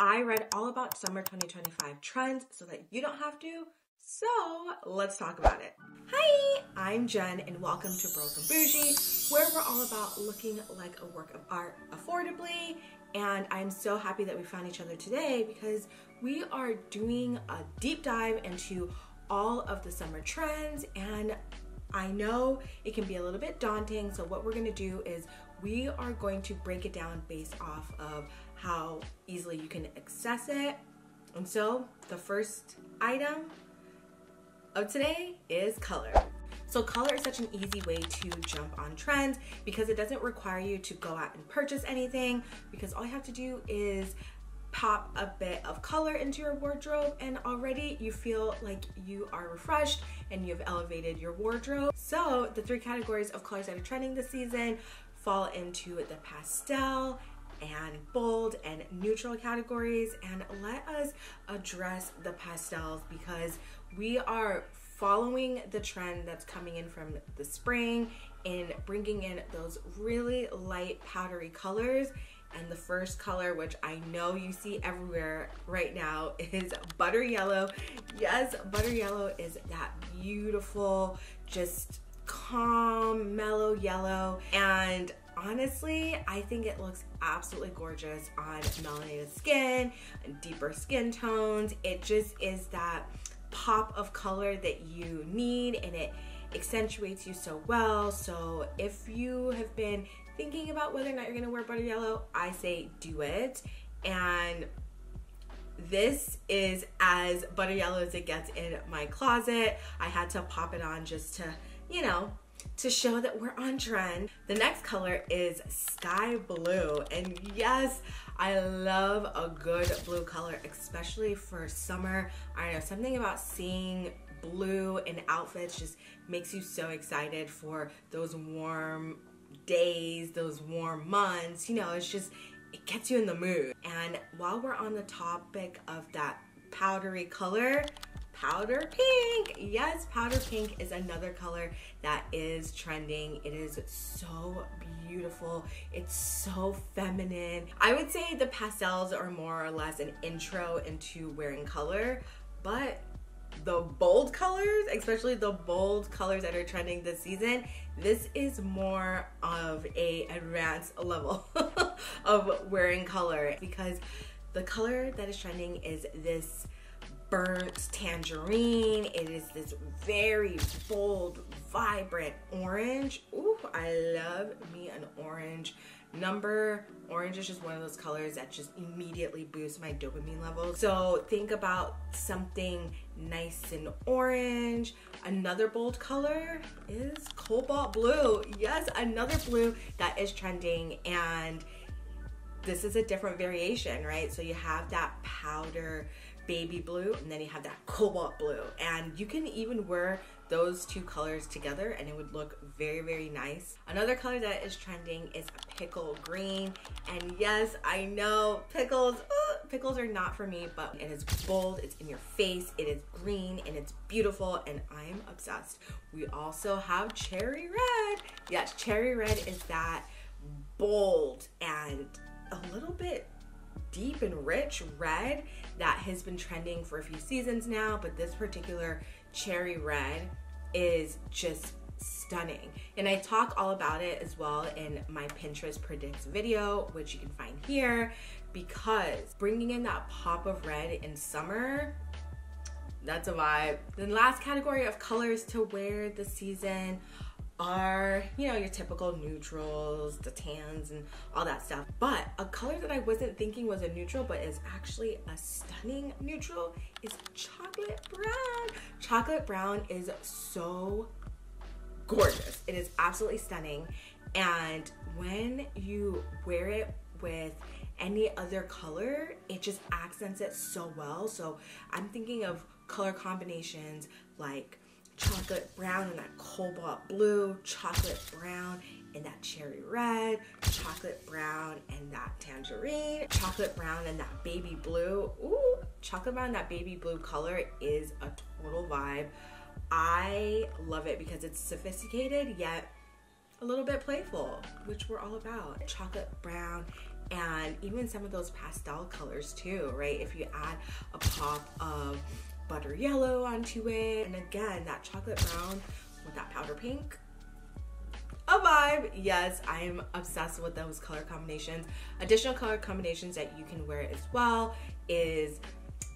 I read all about summer 2025 trends so that you don't have to. So let's talk about it. Hi, I'm Jen and welcome to Baroque and Boujee, where we're all about looking like a work of art affordably. And I'm so happy that we found each other today because we are doing a deep dive into all of the summer trends, and I know it can be a little bit daunting. So what we're gonna do is we are going to break it down based off of how easily you can access it. And so the first item of today is color. So color is such an easy way to jump on trends because it doesn't require you to go out and purchase anything, because all you have to do is pop a bit of color into your wardrobe and already you feel like you are refreshed and you've elevated your wardrobe. So the three categories of colors that are trending this season fall into the pastel and bold and neutral categories, and let us address the pastels because we are following the trend that's coming in from the spring and bringing in those really light powdery colors. And the first color, which I know you see everywhere right now, is butter yellow. Yes, butter yellow is that beautiful, just calm, mellow yellow. And honestly, I think it looks absolutely gorgeous on melanated skin and deeper skin tones. It just is that pop of color that you need, and it accentuates you so well. So if you have been thinking about whether or not you're gonna wear butter yellow, I say do it. And this is as butter yellow as it gets in my closet. I had to pop it on just to, you know, to show that we're on trend. The next color is sky blue, and yes, I love a good blue color, especially for summer. I don't know, something about seeing blue in outfits just makes you so excited for those warm days, those warm months. You know, it's just, it gets you in the mood. And while we're on the topic of that powdery color, powder pink. Yes, powder pink is another color that is trending. It is so beautiful. It's so feminine. I would say the pastels are more or less an intro into wearing color, but the bold colors, especially the bold colors that are trending this season, this is more of a advanced level of wearing color, because the color that is trending is this burnt tangerine. It is this very bold, vibrant orange. Ooh, I love me an orange number. Orange is just one of those colors that just immediately boosts my dopamine levels. So think about something nice and orange. Another bold color is cobalt blue. Yes, another blue that is trending, and this is a different variation, right? So you have that powder baby blue, and then you have that cobalt blue, and you can even wear those two colors together and it would look very, very nice. Another color that is trending is pickle green, and yes, I know pickles are not for me, but it is bold, it's in your face, it is green, and it's beautiful, and I'm obsessed. We also have cherry red. Yes, cherry red is that bold and a little bit deep and rich red that has been trending for a few seasons now, but this particular cherry red is just stunning. And I talk all about it as well in my Pinterest Predicts video, which you can find here, because bringing in that pop of red in summer, that's a vibe. The last category of colors to wear this season are, you know, your typical neutrals, the tans, and all that stuff. But a color that I wasn't thinking was a neutral, but is actually a stunning neutral, is chocolate brown. Chocolate brown is so gorgeous. It is absolutely stunning. And when you wear it with any other color, it just accents it so well. So I'm thinking of color combinations like chocolate brown and that cobalt blue, chocolate brown and that cherry red, chocolate brown and that tangerine, chocolate brown and that baby blue. Ooh, chocolate brown and that baby blue color is a total vibe. I love it because it's sophisticated yet a little bit playful, which we're all about. Chocolate brown and even some of those pastel colors too, right? If you add a pop of butter yellow onto it, and again, that chocolate brown with that powder pink, a vibe. Yes, I am obsessed with those color combinations. Additional color combinations that you can wear as well is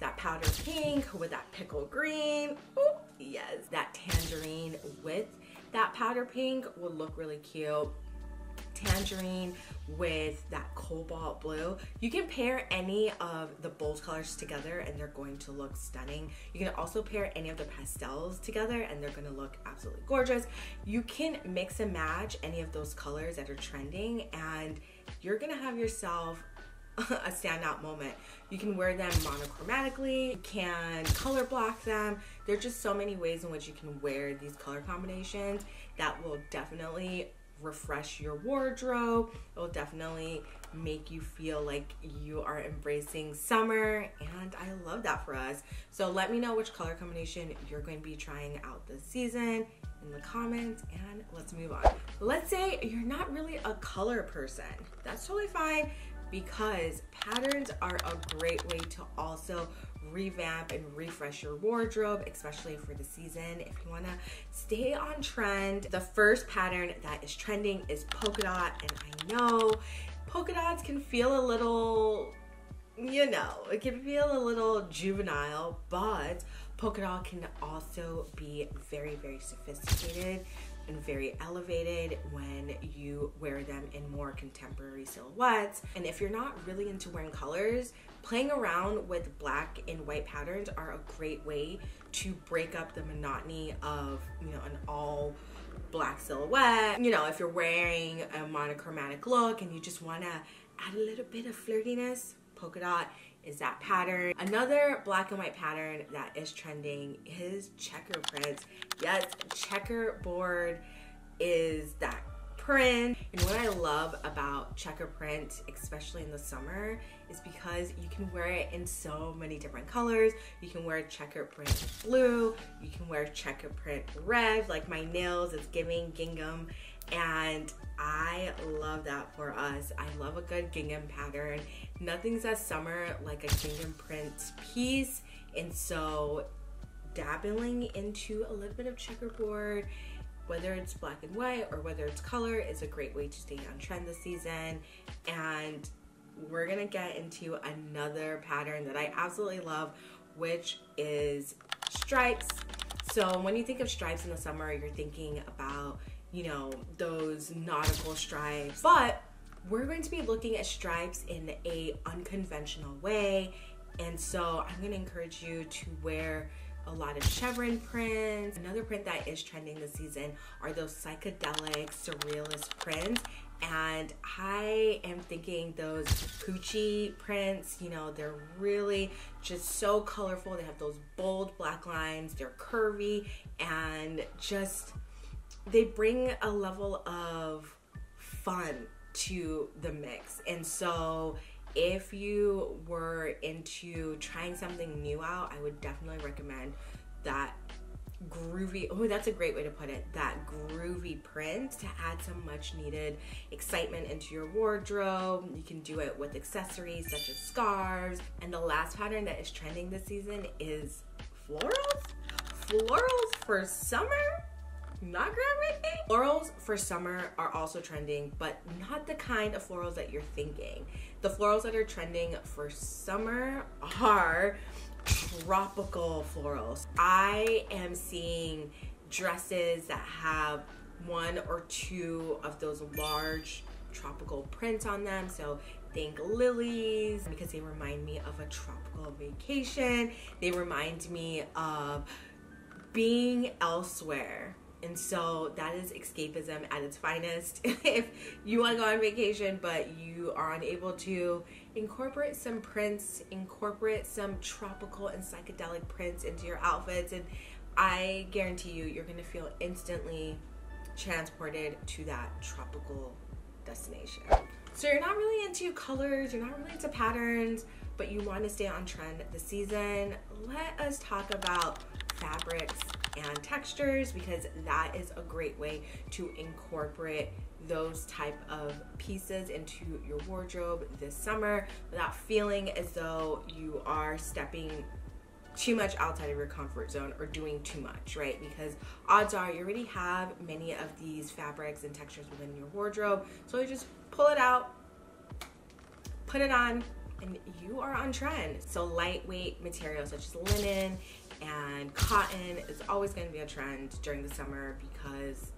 that powder pink with that pickle green. Ooh, yes, that tangerine with that powder pink will look really cute. Tangerine with that cobalt blue. You can pair any of the bold colors together and they're going to look stunning. You can also pair any of the pastels together and they're going to look absolutely gorgeous. You can mix and match any of those colors that are trending and you're going to have yourself a standout moment. You can wear them monochromatically, you can color block them. There's just so many ways in which you can wear these color combinations that will definitely refresh your wardrobe. It will definitely make you feel like you are embracing summer, and I love that for us. So let me know which color combination you're going to be trying out this season in the comments, and let's move on. Let's say you're not really a color person. That's totally fine, because patterns are a great way to also revamp and refresh your wardrobe, especially for the season. If you want to stay on trend, the first pattern that is trending is polka dot, and I know polka dots can feel a little, you know, it can feel a little juvenile, but polka dot can also be very, very sophisticated and very elevated when you wear them in more contemporary silhouettes. And if you're not really into wearing colors, playing around with black and white patterns are a great way to break up the monotony of, you know, an all black silhouette. You know, if you're wearing a monochromatic look and you just want to add a little bit of flirtiness, polka dot is that pattern. Another black and white pattern that is trending is checker prints. Yes, checkerboard is that print. And what I love about checker print, especially in the summer, is because you can wear it in so many different colors. You can wear checker print blue, you can wear checker print red, like my nails is giving gingham, and I love that for us. I love a good gingham pattern. Nothing says summer like a gingham print piece, and so dabbling into a little bit of checkerboard, whether it's black and white or whether it's color, is a great way to stay on trend this season. And we're gonna get into another pattern that I absolutely love, which is stripes. So when you think of stripes in the summer, you're thinking about, you know, those nautical stripes, but we're going to be looking at stripes in a unconventional way. And so I'm gonna encourage you to wear a lot of chevron prints. Another print that is trending this season are those psychedelic surrealist prints, and I am thinking those Boujee prints, you know, they're really just so colorful. They have those bold black lines, they're curvy, and just they bring a level of fun to the mix. And so if you were into trying something new out, I would definitely recommend that groovy, oh, that's a great way to put it, that groovy print to add some much needed excitement into your wardrobe. You can do it with accessories such as scarves. And the last pattern that is trending this season is florals. Florals for summer? Not groundbreaking? Florals for summer are also trending, but not the kind of florals that you're thinking. The florals that are trending for summer are tropical florals. I am seeing dresses that have one or two of those large tropical prints on them. So think lilies, because they remind me of a tropical vacation. They remind me of being elsewhere. And so that is escapism at its finest. If you want to go on vacation, but you are unable to incorporate some prints, incorporate some tropical and psychedelic prints into your outfits, and I guarantee you, you're going to feel instantly transported to that tropical destination. So you're not really into colors, you're not really into patterns, but you want to stay on trend this season. Let us talk about fabrics and textures, because that is a great way to incorporate those type of pieces into your wardrobe this summer without feeling as though you are stepping too much outside of your comfort zone or doing too much, right? Because odds are you already have many of these fabrics and textures within your wardrobe, so you just pull it out, put it on, and you are on trend. So lightweight materials such as linen and cotton is always going to be a trend during the summer because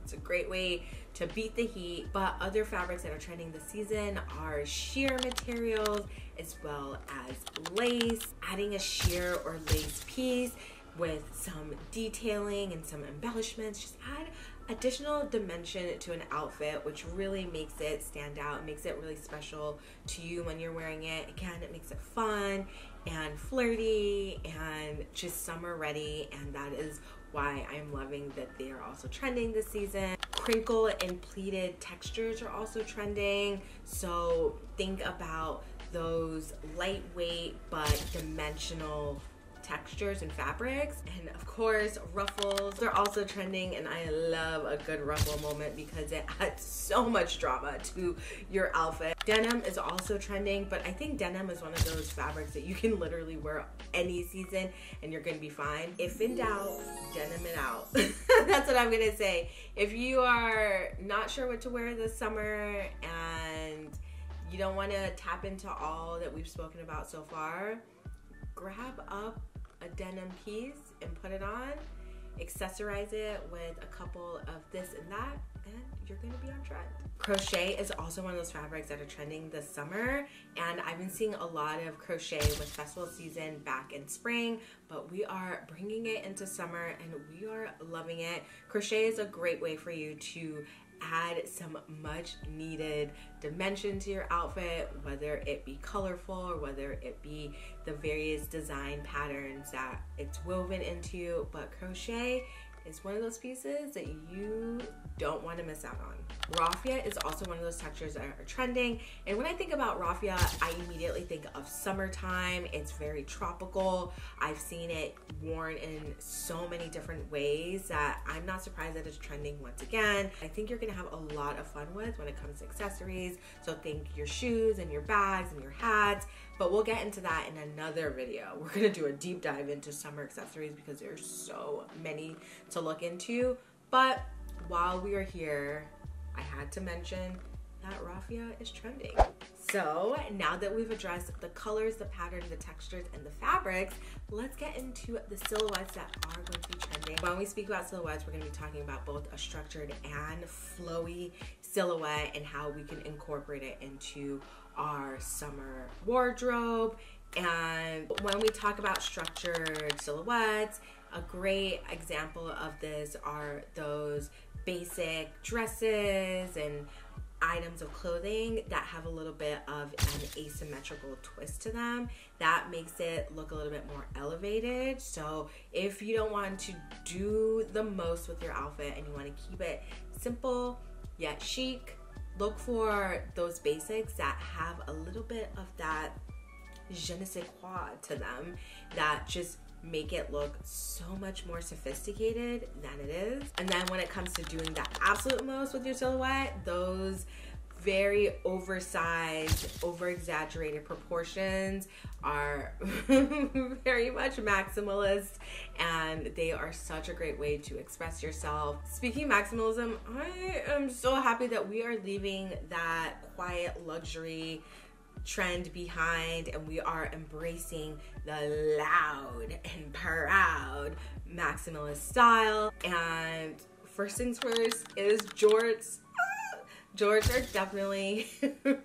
it's a great way to beat the heat. But other fabrics that are trending this season are sheer materials as well as lace. Adding a sheer or lace piece with some detailing and some embellishments just add additional dimension to an outfit, which really makes it stand out, makes it really special to you when you're wearing it. Again, it makes it fun and flirty and just summer ready, and that is why I'm loving that they are also trending this season. Crinkle and pleated textures are also trending, so think about those lightweight but dimensional textures and fabrics. And of course, ruffles are also trending, and I love a good ruffle moment because it adds so much drama to your outfit. Denim is also trending, but I think denim is one of those fabrics that you can literally wear any season and you're gonna be fine. If in doubt, denim it out. That's what I'm gonna say. If you are not sure what to wear this summer and you don't want to tap into all that we've spoken about so far, grab up a denim piece and put it on, accessorize it with a couple of this and that, and you're gonna be on trend. Crochet is also one of those fabrics that are trending this summer, and I've been seeing a lot of crochet with festival season back in spring, but we are bringing it into summer and we are loving it. Crochet is a great way for you to add some much needed dimension to your outfit, whether it be colorful or whether it be the various design patterns that it's woven into. But crochet is one of those pieces that you don't want to miss out on. Raffia is also one of those textures that are trending, and when I think about raffia, I immediately think of summertime. It's very tropical. I've seen it worn in so many different ways that I'm not surprised that it's trending once again. I think you're gonna have a lot of fun with when it comes to accessories, so think your shoes and your bags and your hats, but we'll get into that in another video. We're gonna do a deep dive into summer accessories because there's so many to look into. But while we are here, I had to mention that raffia is trending. So now that we've addressed the colors, the patterns, the textures, and the fabrics, let's get into the silhouettes that are going to be trending. When we speak about silhouettes, we're going to be talking about both a structured and flowy silhouette and how we can incorporate it into our summer wardrobe. And when we talk about structured silhouettes, a great example of this are those basic dresses and items of clothing that have a little bit of an asymmetrical twist to them that makes it look a little bit more elevated. So if you don't want to do the most with your outfit and you want to keep it simple yet chic, look for those basics that have a little bit of that je ne sais quoi to them that just make it look so much more sophisticated than it is. And then when it comes to doing the absolute most with your silhouette, those very oversized, over-exaggerated proportions are very much maximalist, and they are such a great way to express yourself. Speaking of maximalism, I am so happy that we are leaving that quiet luxury trend behind and we are embracing the loud and proud maximalist style. And first things first is jorts. Jorts are definitely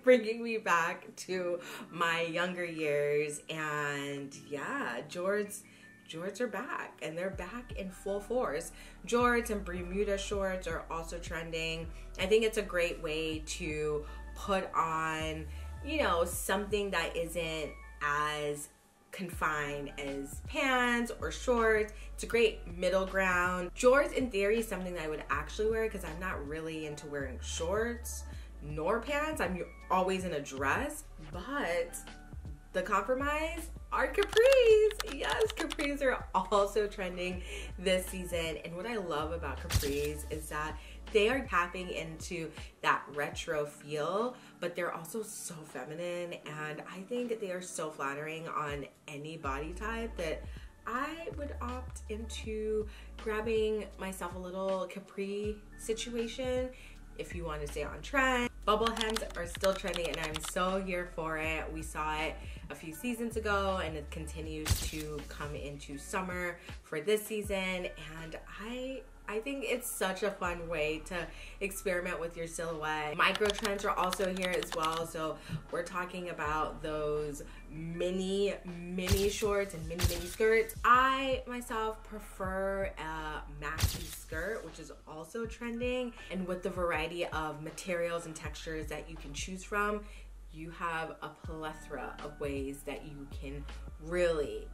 bringing me back to my younger years, and yeah, jorts are back, and they're back in full force. Jorts and Bermuda shorts are also trending. I think it's a great way to put on, you know, something that isn't as confined as pants or shorts. It's a great middle ground. Jorts in theory is something that I would actually wear because I'm not really into wearing shorts nor pants. I'm always in a dress, but the compromise are capris. Yes, capris are also trending this season. And what I love about capris is that They are tapping into that retro feel, but they're also so feminine, and I think they are so flattering on any body type that I would opt into grabbing myself a little capri situation if you want to stay on trend. Bubble hems are still trending, and I'm so here for it. We saw it a few seasons ago, and it continues to come into summer for this season, and I think it's such a fun way to experiment with your silhouette. Micro trends are also here as well, so we're talking about those mini shorts and mini skirts. I myself prefer a maxi skirt, which is also trending, and with the variety of materials and textures that you can choose from, you have a plethora of ways that you can really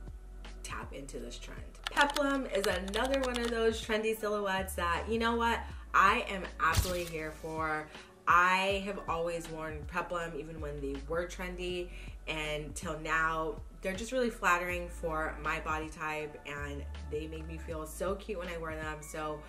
tap into this trend. Peplum is another one of those trendy silhouettes that, you know what, I am absolutely here for. I have always worn peplum even when they were trendy, and till now they're just really flattering for my body type, and they make me feel so cute when I wear them. So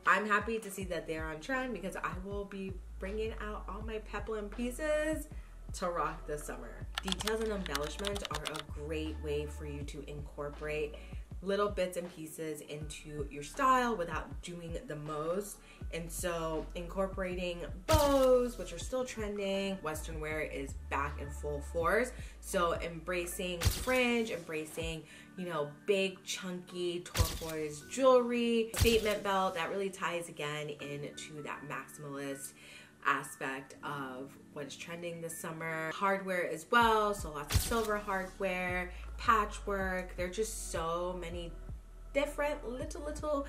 I'm happy to see that they're on trend, because I will be bringing out all my peplum pieces to rock this summer. Details and embellishments are a great way for you to incorporate little bits and pieces into your style without doing the most. And so incorporating bows, which are still trending, Western wear is back in full force. So embracing fringe, embracing, you know, big chunky turquoise jewelry, statement belt that really ties again into that maximalist aspect of what is trending this summer. Hardware as well, so lots of silver hardware, patchwork. There are just so many different little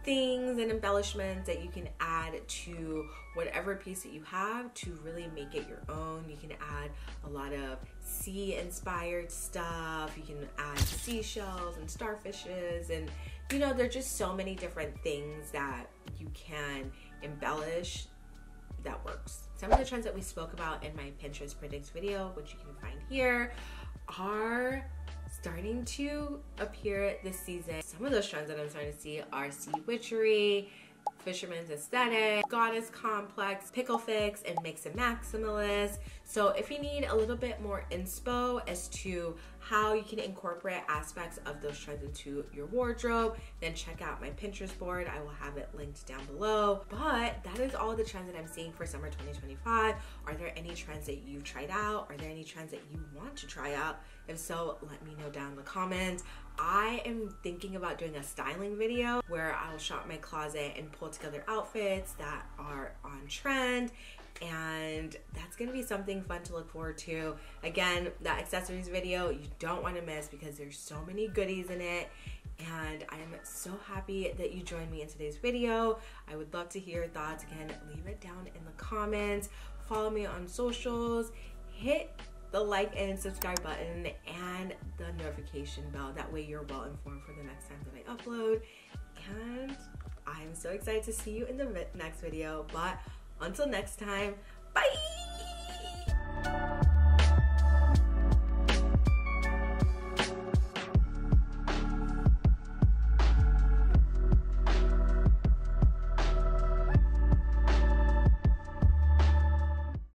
things and embellishments that you can add to whatever piece that you have to really make it your own. You can add a lot of sea inspired stuff. You can add seashells and starfishes, and you know, there's just so many different things that you can embellish that works. Some of the trends that we spoke about in my Pinterest predicts video, which you can find here, are starting to appear this season. Some of those trends that I'm starting to see are sea witchery, fisherman's aesthetic, goddess complex, pickle fix, and mix and maximalist. So if you need a little bit more inspo as to how you can incorporate aspects of those trends into your wardrobe, then check out my Pinterest board. I will have it linked down below. But that is all the trends that I'm seeing for summer 2025. Are there any trends that you've tried out? Are there any trends that you want to try out? If so, let me know down in the comments. I am thinking about doing a styling video where I'll shop my closet and pull together outfits that are on trend, and that's gonna be something fun to look forward to. Again, that accessories video you don't want to miss, because there's so many goodies in it, and I am so happy that you joined me in today's video. I would love to hear your thoughts. Again, leave it down in the comments. Follow me on socials. Hit the like and subscribe button and the notification bell. That way you're well informed for the next time that I upload. And I'm so excited to see you in the next video. But until next time,